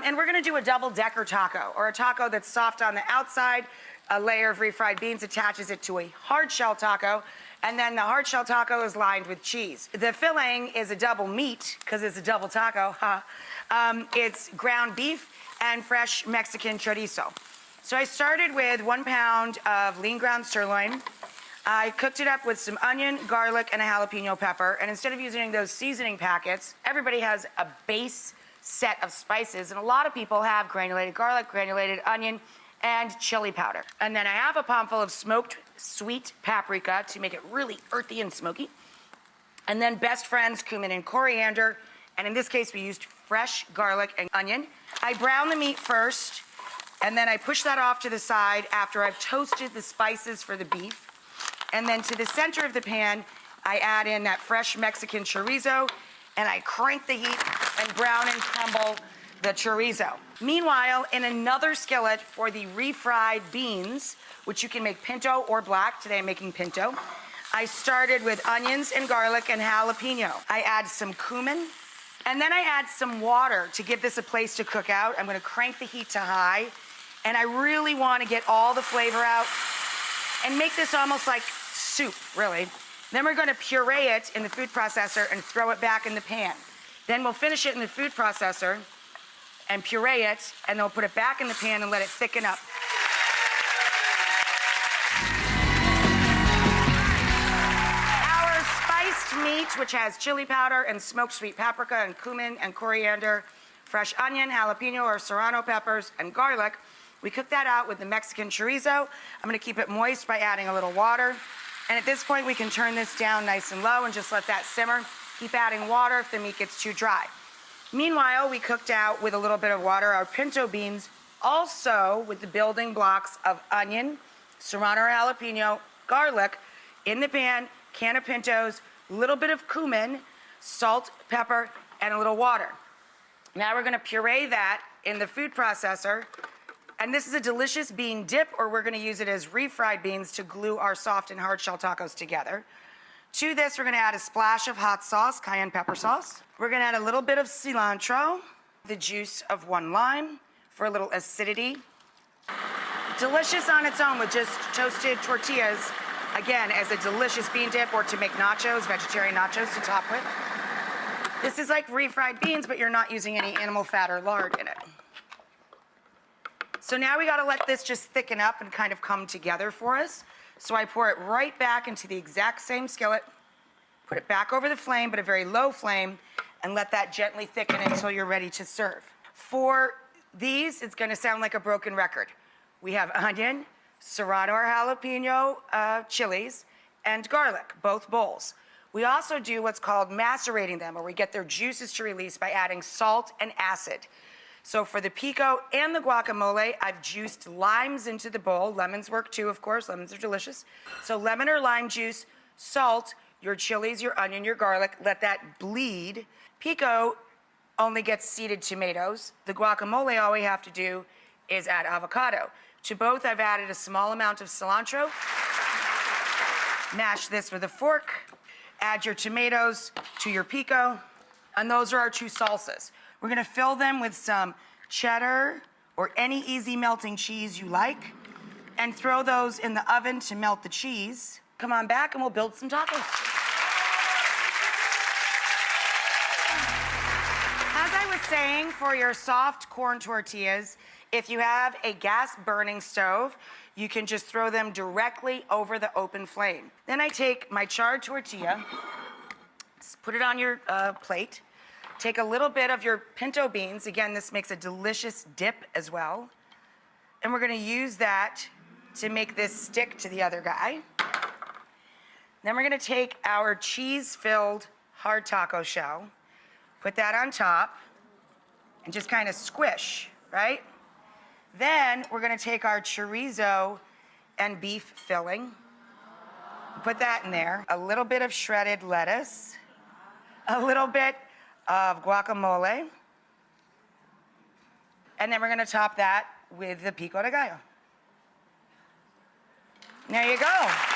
And we're gonna do a double-decker taco, or a taco that's soft on the outside, a layer of refried beans attaches it to a hard shell taco, and then the hard shell taco is lined with cheese. The filling is a double meat, because it's a double taco, it's ground beef and fresh Mexican chorizo. So I started with 1 pound of lean ground sirloin. I cooked it up with some onion, garlic, and a jalapeno pepper. And instead of using those seasoning packets, everybody has a base set of spices. And a lot of people have granulated garlic, granulated onion, and chili powder. And then I have a palm full of smoked sweet paprika to make it really earthy and smoky. And then best friends, cumin and coriander. And in this case, we used fresh garlic and onion. I brown the meat first, and then I push that off to the side after I've toasted the spices for the beef. And then to the center of the pan, I add in that fresh Mexican chorizo, and I crank the heat and brown and crumble the chorizo. Meanwhile, in another skillet for the refried beans, which you can make pinto or black, today I'm making pinto, I started with onions and garlic and jalapeno. I add some cumin, and then I add some water to give this a place to cook out. I'm gonna crank the heat to high, and I really wanna get all the flavor out and make this almost like soup, really. Then we're gonna puree it in the food processor and throw it back in the pan. Then we'll finish it in the food processor and puree it, and then we'll put it back in the pan and let it thicken up. Our spiced meat, which has chili powder and smoked sweet paprika and cumin and coriander, fresh onion, jalapeno or serrano peppers, and garlic, we cook that out with the Mexican chorizo. I'm gonna keep it moist by adding a little water. And at this point, we can turn this down nice and low and just let that simmer. Keep adding water if the meat gets too dry. Meanwhile, we cooked out with a little bit of water our pinto beans, also with the building blocks of onion, serrano or jalapeno, garlic, in the pan, can of pintos, a little bit of cumin, salt, pepper, and a little water. Now we're gonna puree that in the food processor. And this is a delicious bean dip, or we're gonna use it as refried beans to glue our soft and hard shell tacos together. To this, we're gonna add a splash of hot sauce, cayenne pepper sauce. We're gonna add a little bit of cilantro, the juice of 1 lime for a little acidity. Delicious on its own with just toasted tortillas, again, as a delicious bean dip, or to make nachos, vegetarian nachos to top with. This is like refried beans, but you're not using any animal fat or lard in it. So now we gotta let this just thicken up and kind of come together for us. So I pour it right back into the exact same skillet, put it back over the flame, but a very low flame, and let that gently thicken until you're ready to serve. For these, it's gonna sound like a broken record. We have onion, serrano or jalapeno chilies, and garlic, both bowls. We also do what's called macerating them, where we get their juices to release by adding salt and acid. So for the pico and the guacamole, I've juiced limes into the bowl. Lemons work too, of course. Lemons are delicious. So lemon or lime juice, salt, your chilies, your onion, your garlic. Let that bleed. Pico only gets seeded tomatoes. The guacamole, all we have to do is add avocado. To both, I've added a small amount of cilantro. Mash this with a fork. Add your tomatoes to your pico. And those are our 2 salsas. We're gonna fill them with some cheddar or any easy melting cheese you like, and throw those in the oven to melt the cheese. Come on back and we'll build some tacos. As I was saying, for your soft corn tortillas, if you have a gas burning stove, you can just throw them directly over the open flame. Then I take my charred tortilla, put it on your plate. Take a little bit of your pinto beans. Again, this makes a delicious dip as well. And we're gonna use that to make this stick to the other guy. Then we're gonna take our cheese-filled hard taco shell, put that on top, and just kind of squish, right? Then we're gonna take our chorizo and beef filling, put that in there, a little bit of shredded lettuce, a little bit of guacamole, and then we're gonna top that with the pico de gallo. There you go.